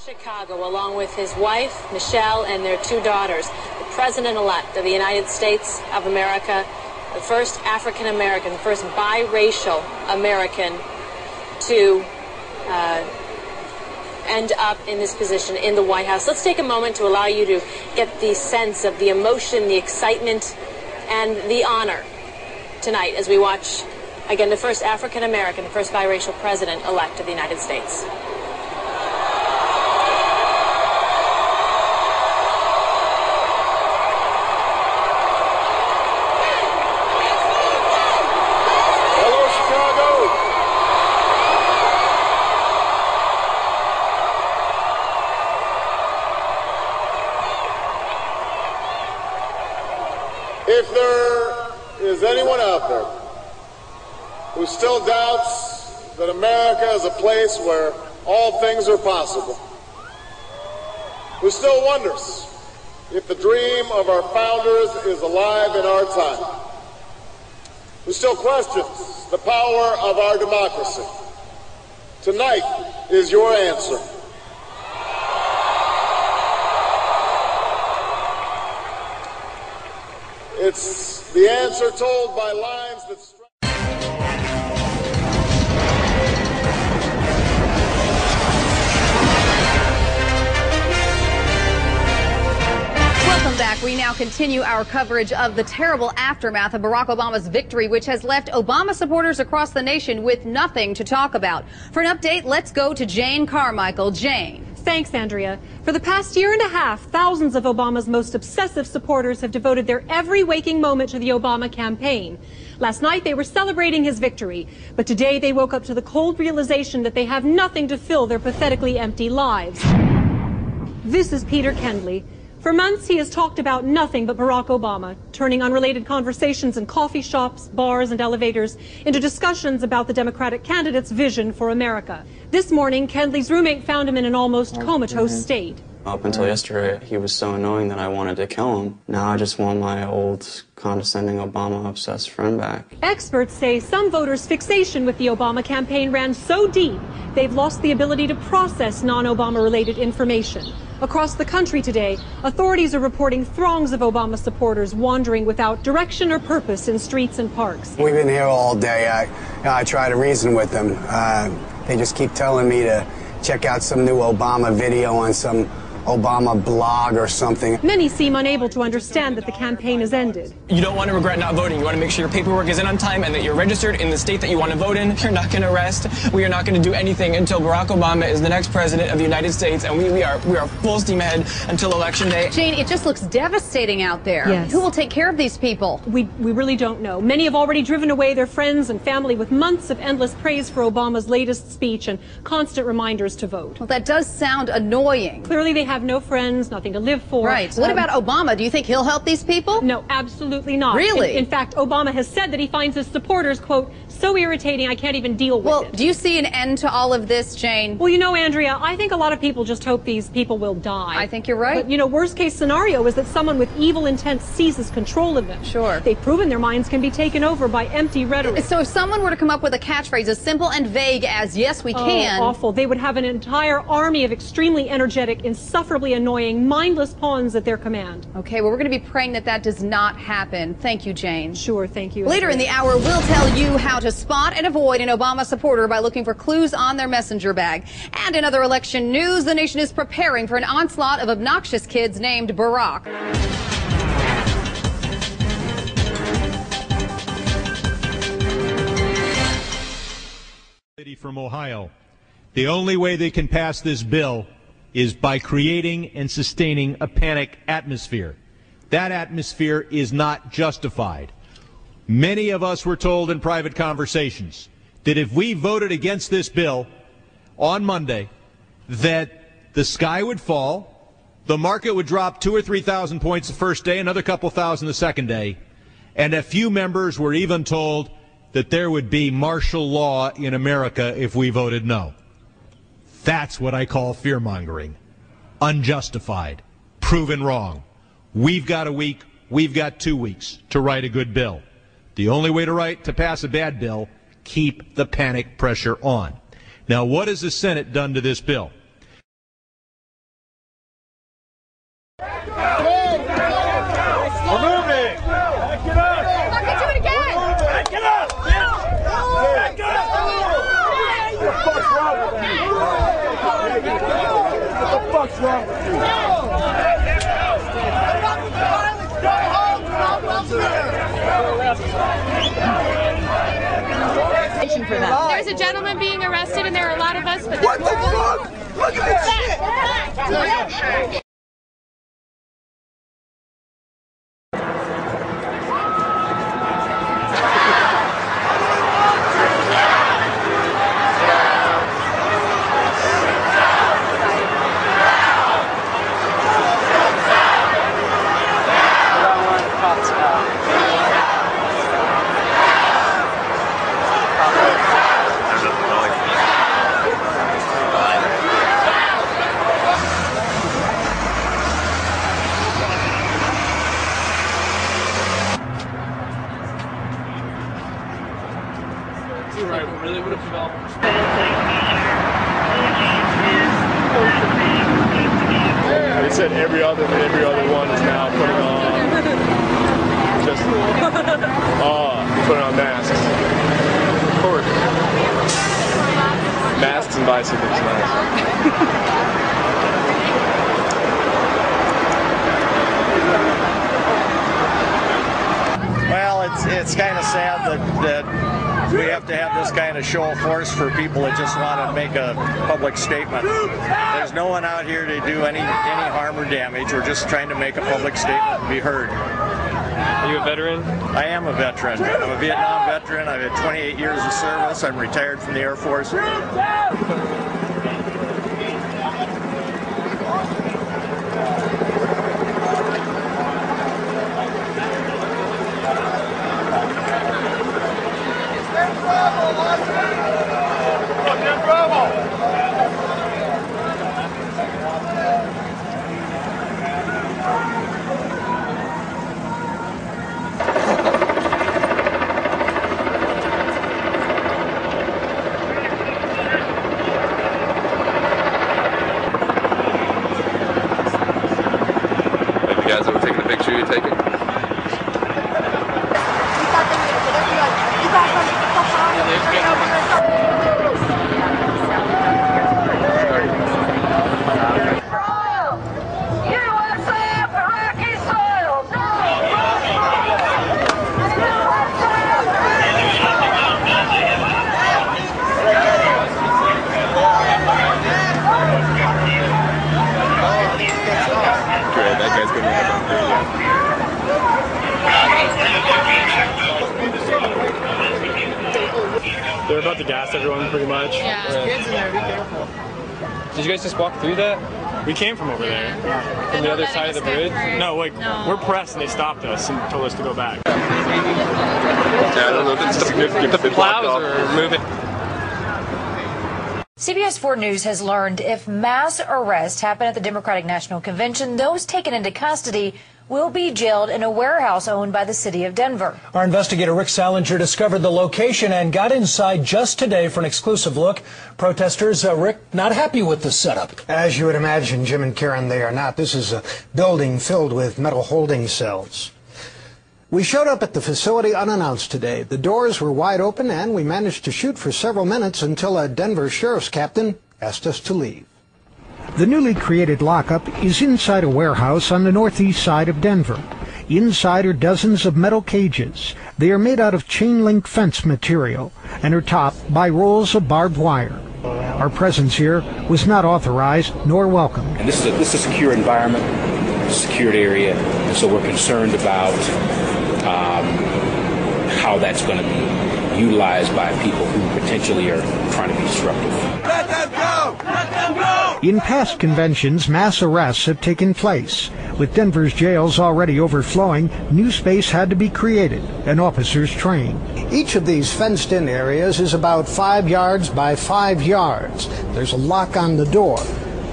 Chicago, along with his wife, Michelle, and their two daughters, the President-elect of the United States of America, the first African-American, the first biracial American to end up in this position in the White House. Let's take a moment to allow you to get the sense of the emotion, the excitement, and the honor tonight as we watch, again, the first African-American, the first biracial President-elect of the United States. If there is anyone out there who still doubts that America is a place where all things are possible, who still wonders if the dream of our founders is alive in our time, who still questions the power of our democracy, tonight is your answer. It's the answer told by lines that Welcome back. We now continue our coverage of the terrible aftermath of Barack Obama's victory, which has left Obama supporters across the nation with nothing to talk about. For an update, let's go to Jane Carmichael. Jane. Thanks, Andrea. For the past year and a half, thousands of Obama's most obsessive supporters have devoted their every waking moment to the Obama campaign. Last night, they were celebrating his victory, but today they woke up to the cold realization that they have nothing to fill their pathetically empty lives. This is Peter Kendley. For months, he has talked about nothing but Barack Obama, turning unrelated conversations in coffee shops, bars, and elevators into discussions about the Democratic candidate's vision for America. This morning, Kendley's roommate found him in an almost comatose state. Up until yesterday, he was so annoying that I wanted to kill him. Now I just want my old, condescending, Obama-obsessed friend back. Experts say some voters' fixation with the Obama campaign ran so deep, they've lost the ability to process non-Obama-related information. Across the country today, authorities are reporting throngs of Obama supporters wandering without direction or purpose in streets and parks. We've been here all day. I try to reason with them. They just keep telling me to check out some new Obama video on some Obama blog or something. Many seem unable to understand that the campaign has ended. You don't want to regret not voting. You want to make sure your paperwork is in on time and that you're registered in the state that you want to vote in. You're not going to rest. We are not going to do anything until Barack Obama is the next president of the United States, and we are full steam ahead until Election Day. Jane, it just looks devastating out there. Yes. Who will take care of these people? We really don't know. Many have already driven away their friends and family with months of endless praise for Obama's latest speech and constant reminders to vote. Well, that does sound annoying. Clearly they have no friends, nothing to live for. Right. What about Obama? Do you think he'll help these people? No, absolutely not. Really? In fact, Obama has said that he finds his supporters, quote, so irritating I can't even deal with it. Well, do you see an end to all of this, Jane? Well, you know, Andrea, I think a lot of people just hope these people will die. I think you're right. But, you know, worst case scenario is that someone with evil intent seizes control of them. Sure. They've proven their minds can be taken over by empty rhetoric. So if someone were to come up with a catchphrase as simple and vague as, yes, we can. Oh, awful. They would have an entire army of extremely energetic, insufferably annoying, mindless pawns at their command. Okay, well, we're going to be praying that that does not happen. Thank you, Jane. Sure, thank you. Later in the hour, we'll tell you how to spot and avoid an Obama supporter by looking for clues on their messenger bag. And in other election news, the nation is preparing for an onslaught of obnoxious kids named Barack. From Ohio. The only way they can pass this bill is by creating and sustaining a panic atmosphere. That atmosphere is not justified. Many of us were told in private conversations that if we voted against this bill on Monday, that the sky would fall, the market would drop 2,000 or 3,000 points the first day, another couple thousand the second day, and a few members were even told that there would be martial law in America if we voted no. That's what I call fear-mongering. Unjustified. Proven wrong. We've got a week, we've got 2 weeks to write a good bill. The only way to pass a bad bill, keep the panic pressure on. Now, what has the Senate done to this bill? We're moving! Back it up! Fucking do it again! Back it up! Back it up! What the fuck's wrong with you? What the fuck's wrong with you? There's a gentleman being arrested and there are a lot of us, but what the fuck? Look at this shit! They said every other one is now putting on putting on masks. Of course. Masks and bicycles. Well, it's kind of sad that we have to have this kind of show of force for people that just want to make a public statement. There's no one out here to do any harm or damage. We're just trying to make a public statement and be heard. Are you a veteran? I am a veteran. I'm a Vietnam veteran. I've had 28 years of service. I'm retired from the Air Force. They're about to gas everyone pretty much. yeah. There's kids in there, be careful. Did you guys just walk through that? We came from over there. From the other side of the bridge? No, like, we're pressed and they stopped us and told us to go back. Yeah, I don't know if it's significant. The plows are moving. CBS 4 News has learned if mass arrests happen at the Democratic National Convention, those taken into custody will be jailed in a warehouse owned by the city of Denver. Our investigator Rick Salinger discovered the location and got inside just today for an exclusive look. Protesters, Rick, not happy with the setup. As you would imagine, Jim and Karen, they are not. This is a building filled with metal holding cells. We showed up at the facility unannounced today. The doors were wide open and we managed to shoot for several minutes until a Denver sheriff's captain asked us to leave. The newly created lockup is inside a warehouse on the northeast side of Denver. Inside are dozens of metal cages. They are made out of chain-link fence material and are topped by rolls of barbed wire. Our presence here was not authorized nor welcome. And this is a secure environment, a secured area, and so we're concerned about how that's going to be utilized by people who potentially are trying to be disruptive. Let them go! Let them go! In past conventions, mass arrests have taken place. With Denver's jails already overflowing, new space had to be created and officers trained. Each of these fenced-in areas is about 5 yards by 5 yards. There's a lock on the door.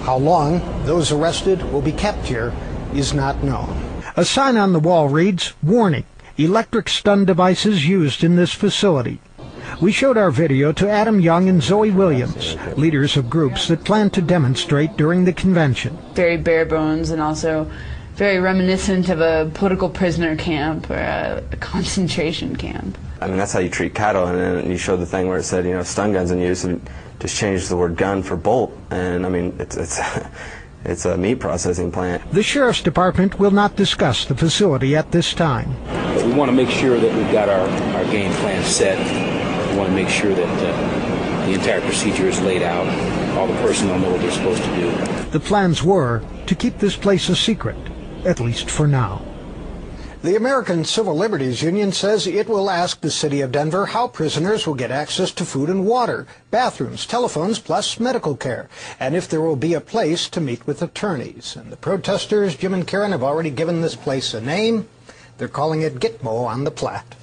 How long those arrested will be kept here is not known. A sign on the wall reads, "Warning, electric stun devices used in this facility." We showed our video to Adam Young and Zoe Williams, leaders of groups that plan to demonstrate during the convention. Very bare bones and also very reminiscent of a political prisoner camp or a concentration camp. I mean, that's how you treat cattle, and then you showed the thing where it said, you know, stun guns in use, and just changed the word gun for bolt, and I mean, it's a meat processing plant. The Sheriff's Department will not discuss the facility at this time. But we want to make sure that we've got our game plan set. We want to make sure that the entire procedure is laid out. All the personnel know what they're supposed to do. The plans were to keep this place a secret, at least for now. The American Civil Liberties Union says it will ask the city of Denver how prisoners will get access to food and water, bathrooms, telephones, plus medical care, and if there will be a place to meet with attorneys. And the protesters, Jim and Karen, have already given this place a name. They're calling it Gitmo on the Platte.